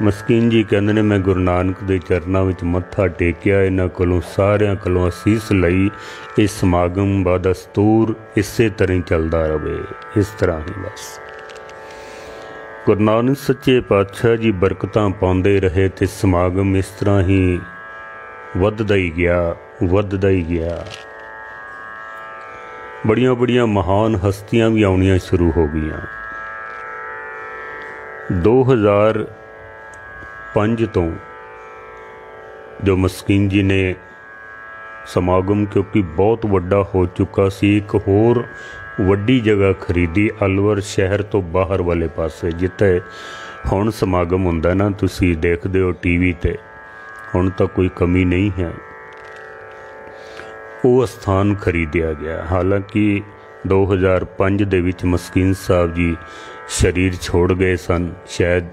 ਮਸਕੀਨ ਜੀ ਕਹਿੰਦੇ ਨੇ ਮੈਂ ਗੁਰੂ ਨਾਨਕ ਦੇ ਚਰਨਾਂ ਵਿੱਚ ਮੱਥਾ ਟੇਕਿਆ, ਇਹਨਾਂ ਕੋਲੋਂ ਸਾਰਿਆਂ ਕੋਲੋਂ ਅਸੀਸ ਲਈ। ਇਹ ਸਮਾਗਮ ਬਦਸਤੂਰ ਇਸੇ ਤਰ੍ਹਾਂ ਹੀ ਚੱਲਦਾ ਰਹੇ, ਇਸ ਤਰ੍ਹਾਂ ਹੀ ਬਸ ਗੁਰੂ ਨਾਨਕ ਸੱਚੇ ਪਾਤਸ਼ਾਹ ਜੀ ਬਰਕਤਾਂ ਪਾਉਂਦੇ ਰਹੇ ਤੇ ਸਮਾਗਮ ਇਸ ਤਰ੍ਹਾਂ ਹੀ ਵੱਧਦਾ ਹੀ ਗਿਆ, ਵੱਧਦਾ ਹੀ ਗਿਆ। ਬੜੀਆਂ ਬੜੀਆਂ ਮਹਾਨ ਹਸਤੀਆਂ ਵੀ ਆਉਣੀਆਂ ਸ਼ੁਰੂ ਹੋ ਗਈਆਂ। 2005 ਤੋਂ ਜੋ ਮਸਕੀਨ ਜੀ ਨੇ ਸਮਾਗਮ, ਕਿਉਂਕਿ ਬਹੁਤ ਵੱਡਾ ਹੋ ਚੁੱਕਾ ਸੀ, ਇੱਕ ਹੋਰ ਵੱਡੀ ਜਗ੍ਹਾ ਖਰੀਦੀ ਅਲਵਰ ਸ਼ਹਿਰ ਤੋਂ ਬਾਹਰ ਵਾਲੇ ਪਾਸੇ, ਜਿੱਥੇ ਹੁਣ ਸਮਾਗਮ ਹੁੰਦਾ ਨਾ, ਤੁਸੀਂ ਦੇਖਦੇ ਹੋ ਟੀਵੀ ਤੇ, ਹੁਣ ਤਾਂ ਕੋਈ ਕਮੀ ਨਹੀਂ ਹੈ। ਉਹ ਸਥਾਨ ਖਰੀਦਿਆ ਗਿਆ। ਹਾਲਾਂਕਿ 2005 ਦੇ ਵਿੱਚ ਮਸਕੀਨ ਸਾਹਿਬ ਜੀ ਸਰੀਰ ਛੋੜ ਗਏ ਸਨ। ਸ਼ਾਇਦ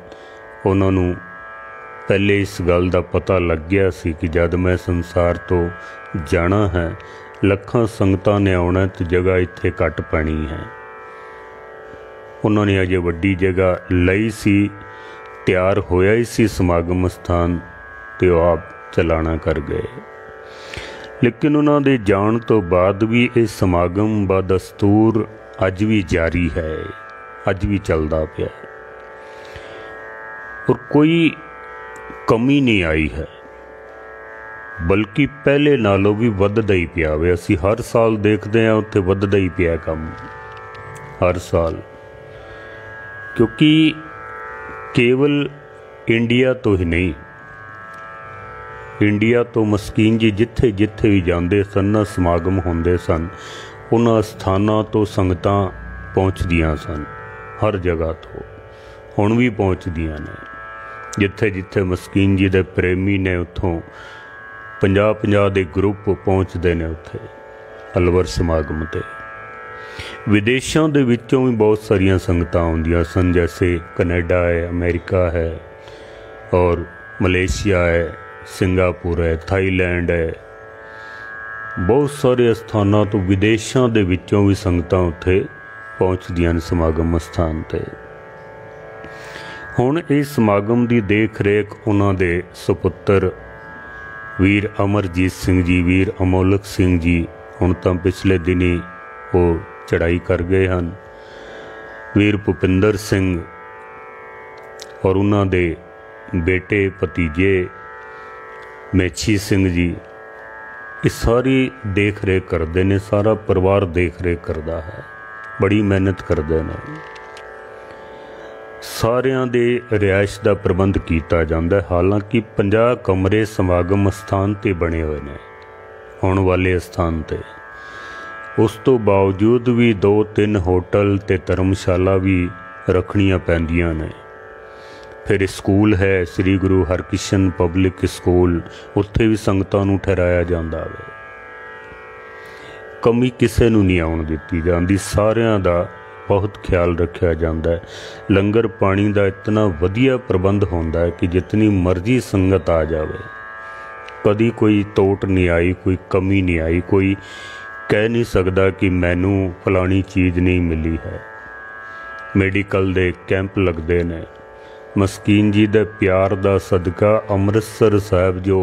ਉਹਨਾਂ ਨੂੰ ਪਹਿਲੇ ਇਸ ਗੱਲ ਦਾ ਪਤਾ ਲੱਗ ਗਿਆ ਸੀ ਕਿ ਜਦ ਮੈਂ ਸੰਸਾਰ ਤੋਂ ਜਾਣਾ ਹੈ, ਲੱਖਾਂ ਸੰਗਤਾਂ ਨੇ ਆਉਣਾ ਤੇ ਜਗ੍ਹਾ ਇੱਥੇ ਘੱਟ ਪੈਣੀ ਹੈ। ਉਹਨਾਂ ਨੇ ਅਜੇ ਵੱਡੀ ਜਗ੍ਹਾ ਲਈ ਸੀ, ਤਿਆਰ ਹੋਇਆ ਹੀ ਸੀ ਸਮਾਗਮ ਸਥਾਨ, ਤੇ ਉਹ ਆਪ ਚਲਾਣਾ ਕਰ ਗਏ। ਲੇਕਿਨ ਉਹਨਾਂ ਦੇ ਜਾਣ ਤੋਂ ਬਾਅਦ ਵੀ ਇਹ ਸਮਾਗਮ ਬਦਸਤੂਰ ਅੱਜ ਵੀ ਜਾਰੀ ਹੈ, ਅੱਜ ਵੀ ਚੱਲਦਾ ਪਿਆ ਹੈ, ਔਰ ਕੋਈ ਕਮੀ ਨਹੀਂ ਆਈ ਹੈ, ਬਲਕਿ ਪਹਿਲੇ ਨਾਲੋਂ ਵੀ ਵੱਧਦਾ ਹੀ ਪਿਆ ਵੇ। ਅਸੀਂ ਹਰ ਸਾਲ ਦੇਖਦੇ ਹਾਂ ਉੱਥੇ ਵੱਧਦਾ ਹੀ ਪਿਆ ਕੰਮ, ਹਰ ਸਾਲ। ਕਿਉਂਕਿ ਕੇਵਲ ਇੰਡੀਆ ਤੋਂ ਹੀ ਨਹੀਂ, ਇੰਡੀਆ ਤੋਂ ਮਸਕੀਨ ਜੀ ਜਿੱਥੇ ਜਿੱਥੇ ਵੀ ਜਾਂਦੇ ਸਨ, ਸਮਾਗਮ ਹੁੰਦੇ ਸਨ, ਉਹਨਾਂ ਸਥਾਨਾਂ ਤੋਂ ਸੰਗਤਾਂ ਪਹੁੰਚਦੀਆਂ ਸਨ, ਹਰ ਜਗ੍ਹਾ ਤੋਂ, ਹੁਣ ਵੀ ਪਹੁੰਚਦੀਆਂ ਨੇ। ਜਿੱਥੇ ਜਿੱਥੇ ਮਸਕੀਨ ਜੀ ਦੇ ਪ੍ਰੇਮੀ ਨੇ, ਉੱਥੋਂ 50-50 ਦੇ ਗਰੁੱਪ ਪਹੁੰਚਦੇ ਨੇ ਉੱਥੇ ਅਲਵਰ ਸਮਾਗਮ ਤੇ। ਵਿਦੇਸ਼ਾਂ ਦੇ ਵਿੱਚੋਂ ਵੀ ਬਹੁਤ ਸਾਰੀਆਂ ਸੰਗਤਾਂ ਆਉਂਦੀਆਂ ਸਨ, ਜੈਸੇ ਕੈਨੇਡਾ ਹੈ, ਅਮਰੀਕਾ ਹੈ, ਔਰ ਮਲੇਸ਼ੀਆ ਹੈ, ਸਿੰਗਾਪੁਰ ਹੈ, ਥਾਈਲੈਂਡ ਹੈ। ਬਹੁਤ ਸਾਰੇ ਸਥਾਨਾਂ ਤੋਂ, ਵਿਦੇਸ਼ਾਂ ਦੇ ਵਿੱਚੋਂ ਵੀ ਸੰਗਤਾਂ ਉੱਥੇ ਪਹੁੰਚਦੀਆਂ ਨੇ ਸਮਾਗਮ ਸਥਾਨ ਤੇ। ਹੁਣ ਇਹ ਸਮਾਗਮ ਦੀ ਦੇਖ ਰੇਖ ਉਹਨਾਂ ਦੇ ਸੁਪੁੱਤਰ ਵੀਰ ਅਮਰਜੀਤ ਸਿੰਘ ਜੀ, ਵੀਰ ਅਮੋਲਕ ਸਿੰਘ ਜੀ, ਹੁਣ ਤਾਂ ਪਿਛਲੇ ਦਿਨੀ ਉਹ ਚੜ੍ਹਾਈ ਕਰ ਗਏ ਹਨ। ਵੀਰ ਭੁਪਿੰਦਰ ਸਿੰਘ ਔਰ ਉਹਨਾਂ ਦੇ ਬੇਟੇ ਭਤੀਜੇ ਮੇਛੀ ਸਿੰਘ ਜੀ, ਇਹ ਸਾਰੀ ਦੇਖ ਰੇਖ ਕਰਦੇ ਨੇ, ਸਾਰਾ ਪਰਿਵਾਰ ਦੇਖ ਰੇਖ ਕਰਦਾ ਹੈ, ਬੜੀ ਮਿਹਨਤ ਕਰਦੇ ਨੇ। ਸਾਰਿਆਂ ਦੇ ਰਿਹਾਇਸ਼ ਦਾ ਪ੍ਰਬੰਧ ਕੀਤਾ ਜਾਂਦਾ। ਹਾਲਾਂਕਿ 50 ਕਮਰੇ ਸਮਾਗਮ ਸਥਾਨ ਤੇ ਬਣੇ ਹੋਏ ਨੇ, ਆਉਣ ਵਾਲੇ ਸਥਾਨ ਤੇ। ਉਸ ਤੋਂ ਬਾਵਜੂਦ ਵੀ 2-3 ਹੋਟਲ ਤੇ ਧਰਮਸ਼ਾਲਾ ਵੀ ਰੱਖਣੀਆਂ ਪੈਂਦੀਆਂ ਨੇ। ਫਿਰ ਸਕੂਲ ਹੈ ਸ੍ਰੀ ਗੁਰੂ ਹਰਕ੍ਰਿਸ਼ਨ ਪਬਲਿਕ ਸਕੂਲ, ਉੱਥੇ ਵੀ ਸੰਗਤਾਂ ਨੂੰ ਠਹਿਰਾਇਆ ਜਾਂਦਾ ਵੇ। ਕਮੀ ਕਿਸੇ ਨੂੰ ਨਹੀਂ ਆਉਣ ਦਿੱਤੀ ਜਾਂਦੀ, ਸਾਰਿਆਂ ਦਾ ਬਹੁਤ ਖਿਆਲ ਰੱਖਿਆ ਜਾਂਦਾ ਹੈ। ਲੰਗਰ ਪਾਣੀ ਦਾ ਇਤਨਾ ਵਧੀਆ ਪ੍ਰਬੰਧ ਹੁੰਦਾ ਹੈ ਕਿ ਜਿਤਨੀ ਮਰਜ਼ੀ ਸੰਗਤ ਆ ਜਾਵੇ, ਕਦੀ ਕੋਈ ਤੋਟ ਨਹੀਂ ਆਈ, ਕੋਈ ਕਮੀ ਨਹੀਂ ਆਈ, ਕੋਈ कह नहीं सकता कि मैनू फलानी चीज़ नहीं मिली है। मैडिकल दे कैंप लगते ने, मस्कीन जी दे प्यार दा सदका अमृतसर साहब जो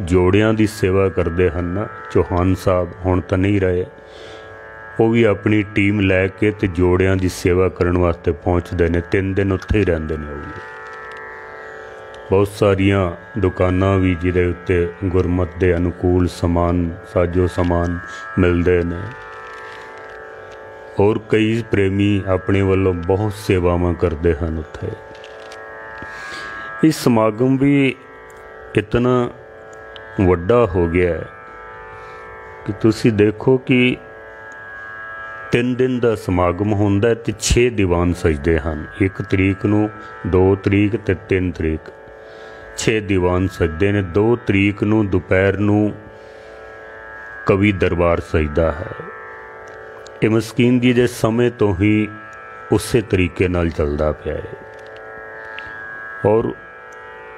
जोड़ियां दी सेवा करते हैं ना, चौहान साहब हुण तां नहीं रहे, वो भी अपनी टीम लैके ते जोड़ियां दी सेवा करने वास्ते पहुँचते हैं। 3 दिन उत्थे ही रहिंदे ने। वो भी बहुत सारिया दुकानां भी जिहदे उत्ते गुरमत दे अनुकूल समान साजो समान मिलते हैं। और कई प्रेमी अपने वालों बहुत सेवावां करते हैं उत्थे। इस समागम भी इतना वड्डा हो गया है कि तुसी देखो कि 3 दिन का समागम होंदा ते 6 दीवान सजदे हैं। 1 तरीक नूं, 2 तरीक ते 3 तरीक 6 दीवान सजदे ने। 2 तरीक नूं दोपहर नूं कवि दरबार सजदा है। ये मस्कीन जी दे समय तो ही उस तरीके नाल चलदा पिया है। और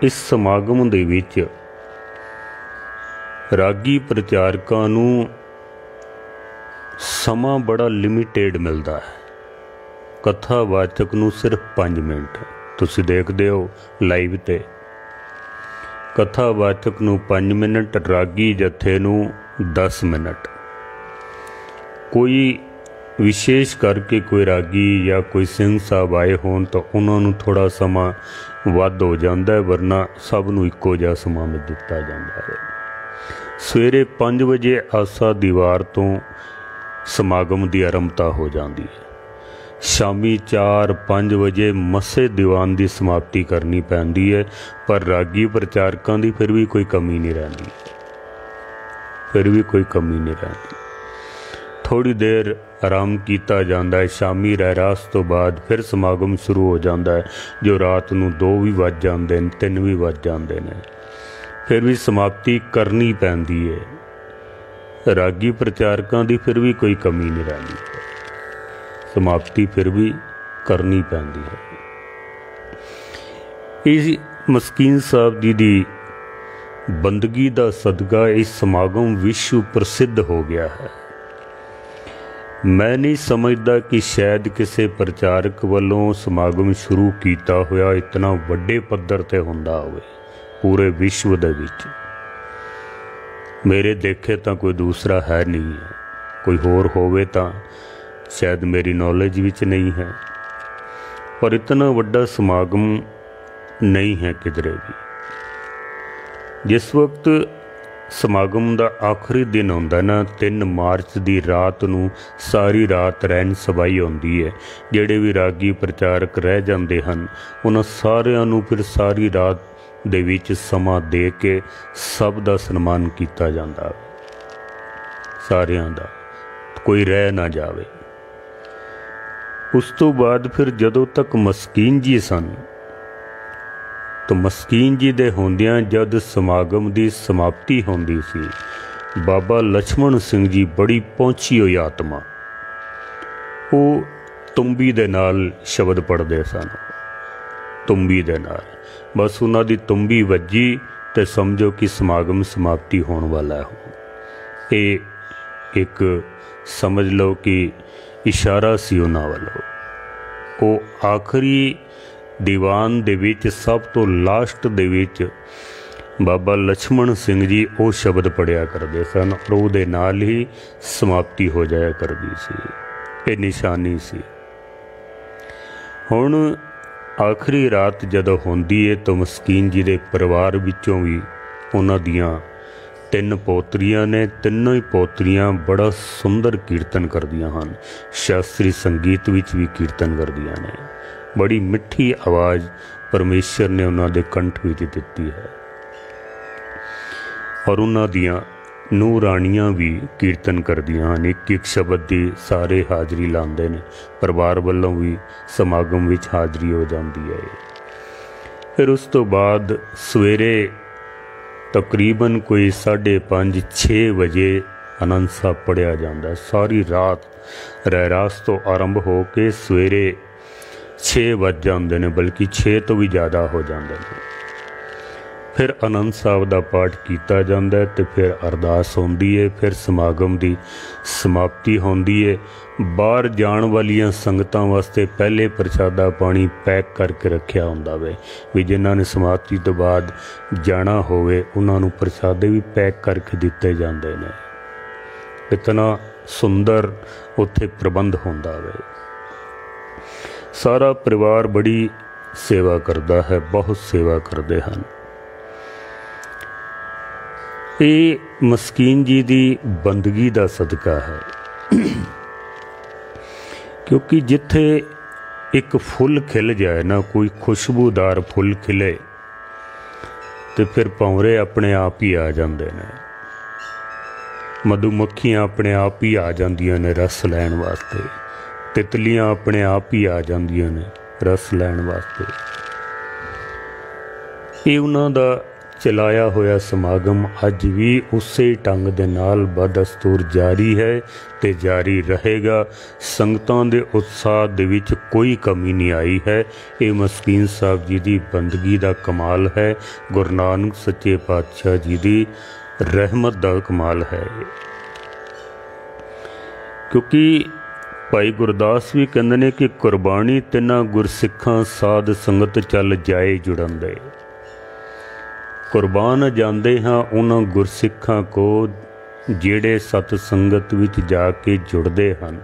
इस समागम दे विच रागी प्रचारकां नूं समा बड़ा लिमिटेड मिलता है। कथावाचक नूं सिर्फ 5 मिनट। तुसीं देखदे हो लाइव ते कथावाचक नूं 5 मिनट, रागी जथे नूं 10 मिनट। कोई विशेष करके कोई रागी या कोई सिंह साहब आए होन तो उन्होंने थोड़ा समा वध हो जाता है, वरना सब नूं इक्को जिहा समा में दिता जाता है। सवेरे 5 बजे आसा दीवार तो समागम की आरंभता हो जाती है। शामी 4-5 बजे मसे दीवान की समाप्ति करनी पैंदी है, पर रागी प्रचारकों की फिर भी कोई कमी नहीं रही। फिर भी कोई कमी नहीं रही। थोड़ी देर आराम किया जाता है। शामी रहरास तो बाद फिर समागम शुरू हो जाता है, जो रात नूं 2 भी वज जाते हैं, 3 भी वज जाते हैं। फिर भी समाप्ति करनी पैंदी है। रागी प्रचारकों की फिर भी कोई कमी नहीं रही। समाप्ति फिर भी करनी पैंदी है। इस मस्कीन साहब जी दी बंदगी दा सदका इस समागम विश्व प्रसिद्ध हो गया है। मैं नहीं समझदा कि शायद किसी प्रचारक वालों समागम शुरू किया होया इतना वड्डे पद्धर ते हुंदा होवे पूरे विश्व दे विच। मेरे देखे तो कोई दूसरा है नहीं है। कोई होर होवे तो शायद मेरी नॉलेज विच नहीं है, पर इतना वड्डा समागम नहीं है किधरे भी। जिस वक्त समागम का आखिरी दिन होंदा ना, 3 मार्च की रात नूं सारी रात रहन सबाई होंदी है। जिहड़े भी रागी प्रचारक रह जाते हैं उन्हां सारिआं नूं फिर सारी रात दे विच समा दे के सब दा सन्मान किया जाता है। सारिआं दा, कोई रह ना जावे। उस तो बाद फिर जदों तक मस्कीन जी सन तो मस्कीन जी दे होंदियां जद समागम की समाप्ति होंदी सी, बाबा लक्ष्मण सिंह जी बड़ी पहुंची हुई आत्मा, वो तुम्बी दे नाल शब्द पढ़ते सन। तुम्बी दे नाल बस उन्हां दी तुम्बी वजी ते समझो कि समागम समाप्ति होने वाला है। ये एक समझ लो कि इशारा सी उन्हां वालों। वो आखिरी दीवान दे विच सब तो लास्ट दे विच बाबा लक्ष्मण सिंह जी वो शब्द पढ़िया करते सन और उहदे नाल ही समाप्ति हो जाया करती सी। ये निशानी सी। हुण आखिरी रात जदों होंदी है तो मस्कीन जी दे परिवार विचों भी उन्हां दियां 3 पोतरियां ने। तीनों ही पोतरियां बड़ा सुंदर कीर्तन करदियां हन। शास्त्री संगीत विच भी कीर्तन करदियां ने। बड़ी मिठी आवाज़ परमेश्वर ने उन्होंने दे कंठ विच दिती है। और उन्हों दियां नूं राणियां भी कीर्तन करदियां हन। एक शब्द की सारे हाज़री लाते हैं। परिवार वालों भी समागम विच हाज़री हो जाती है। फिर उस तो बाद सवेरे तकरीबन कोई 5:30-6 बजे आनंद साहब पढ़िया जाता। सारी रात रहरास तो आरंभ हो के सवेरे 6 बज जाते हैं, बल्कि 6 तो भी ज़्यादा हो जाते हैं। फिर आनंद साहब का पाठ किया जाता है तो फिर अरदास होंदी है, फिर समागम की समाप्ति होंदी है। बाहर जाण वालियां संगतां वास्ते पहले प्रसादा पानी पैक करके रखिया हुंदा वे भी जिन्हां ने समाप्ति तो बाद जाना होवे उन्हां नूं प्रसादे भी पैक करके दिते जांदे ने। इतना सुंदर उत्थे प्रबंध होंदा वे। सारा परिवार बड़ी सेवा करता है, बहुत सेवा करते हैं। ये मस्कीन जी की बंदगी का सदका है, क्योंकि जिथे एक फुल खिल जाए ना, कोई खुशबूदार फुल खिले तो फिर भंवरे अपने आप ही आ जाते हैं, मधुमक्खियां अपने आप ही आ जांदियां ने रस लैण वास्ते, तितलियां अपने आप ही आ जांदियां ने रस लैण वास्ते। ये उन्हां दा चलाया होया समागम अज भी उसे ढंग दे नाल बदस्तूर जारी है ते जारी रहेगा। संगतां दे उत्साह दे विच कोई कमी नहीं आई है। ये मस्कीन साहब जी की बंदगी का कमाल है, गुरु नानक सच्चे पातशाह जी की रहमत का कमाल है। क्योंकि भाई गुरदास भी कहते हैं कि कुरबानी तिन्हां गुरसिखां साध संगत चल जाए जुड़न दे। कुर्बान जाते हाँ उन्हां गुरसिखां को जेड़े सत संगत विच जाके जुड़ते हैं,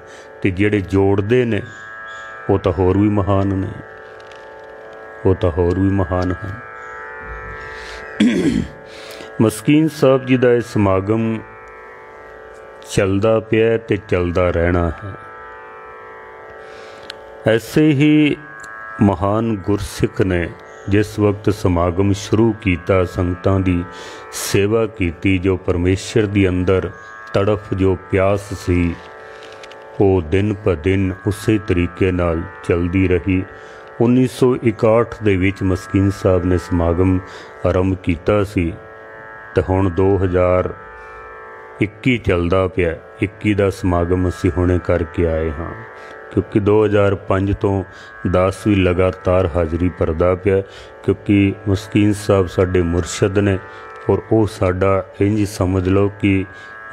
ते जेड़े जोड़ते ने वो तो होर भी महान ने, वो तो होर भी महान हैं। मस्कीन साहब जी का समागम चलता पिया ते चलता रहना है। ऐसे ही महान गुरसिख ने जिस वक्त समागम शुरू किया, संगतां दी सेवा की, जो परमेश्वर दी अंदर तड़फ जो प्यास सी वो दिन प दिन उसी तरीके नाल चलती रही। 1961 दे विच मस्कीन साहब ने समागम आरंभ किया सी ते हुण 2021 चलदा पिया। 21 दा समागम असीं हुणे करके आए हाँ, क्योंकि 2005 तो 10 भी लगातार हाज़री भरदा पिया। क्योंकि मस्कीन साहब साडे मुरशद ने और वो साडा इंज समझ लो कि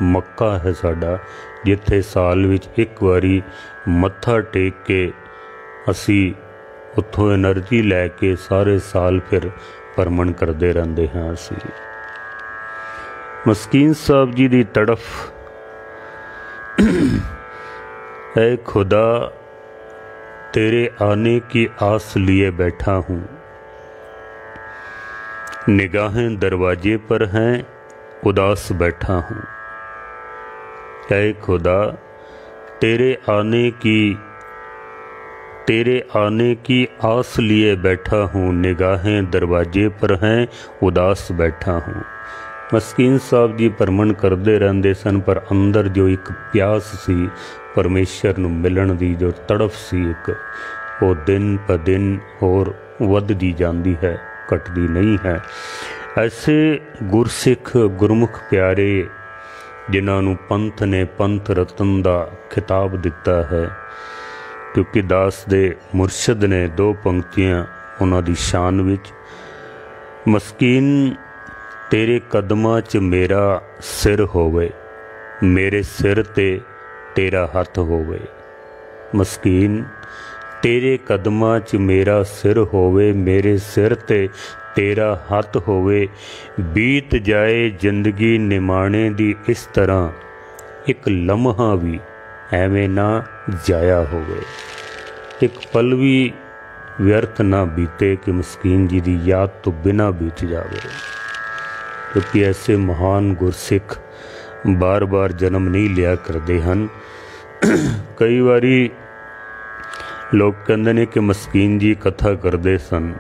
मक्का है साडा, जिथे साल विच एक बारी मत्था टेक के असी उत्थों एनर्जी लैके सारे साल फिर भरमण करते रहते हैं। असी मस्कीन साहब जी की तड़फ ऐ खुदा तेरे आने की आस लिए बैठा हूँ, निगाहें दरवाजे पर हैं उदास बैठा हूँ। ऐ खुदा तेरे आने की आस लिए बैठा हूँ, निगाहें दरवाजे पर हैं उदास बैठा हूँ। मस्कीन साहब जी भरमण करते रहते सन, पर अंदर जो एक प्यास सी परमेश्वर नूं मिलण दी, जो तड़फ सी एक, वो दिन प दिन होर वधदी जांदी है, घटदी नहीं है। ऐसे गुरसिख गुरमुख प्यारे जिन्हां नूं पंथ ने पंथ रतन दा खिताब दिता है, क्योंकि दास दे मुरशद ने 2 पंक्तियां उन्हां दी शान विच, मस्कीन तेरे कदमां च मेरा सिर होवे, मेरे सिर ते तेरा हथ होवे। मस्कीन तेरे कदमां च मेरा सिर होवे, मेरे सिर ते तेरा हथ होवे। बीत जाए जिंदगी निमाणे दी इस तरह, एक लम्हा भी एवें ना जाया होवे। एक पल भी व्यर्थ ना बीते कि मस्कीन जी की याद तो बिना बीत जावे। क्योंकि ऐसे महान गुरसिख बार बार जन्म नहीं लिया करते हैं। कई बारी लोग कहते हैं कि मस्कीन जी कथा करते सन।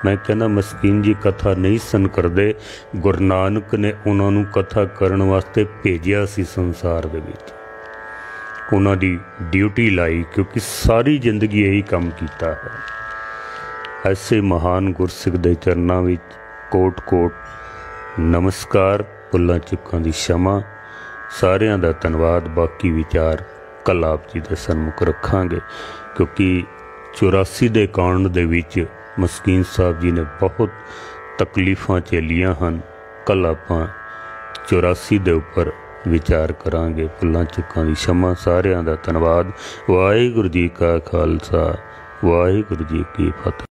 मैं कहना मस्कीन जी कथा नहीं सन करते, गुरु नानक ने उन्होंने कथा करने वास्ते भेजिया सी संसार दे विच, उन्हां दी ड्यूटी लाई, क्योंकि सारी जिंदगी यही काम किया है। ऐसे महान गुरसिख दे चरनां विच कोट कोट नमस्कार, भुल्लां चुक्कां दी क्षमा, सारियां दा धन्नवाद। बाकी विचार कल आप जी दे सन्मुख रखांगे, क्योंकि 84 दे कांड दे विच मस्कीन साहब जी ने बहुत तकलीफ़ां झेलियां हन। कल आपां 84 दे उपर विचार करांगे। भुल्लां चुक्कां दी क्षमा। सारियां दा धन्नवाद। वाहिगुरू जी का खालसा, वाहिगुरू जी की फतेह।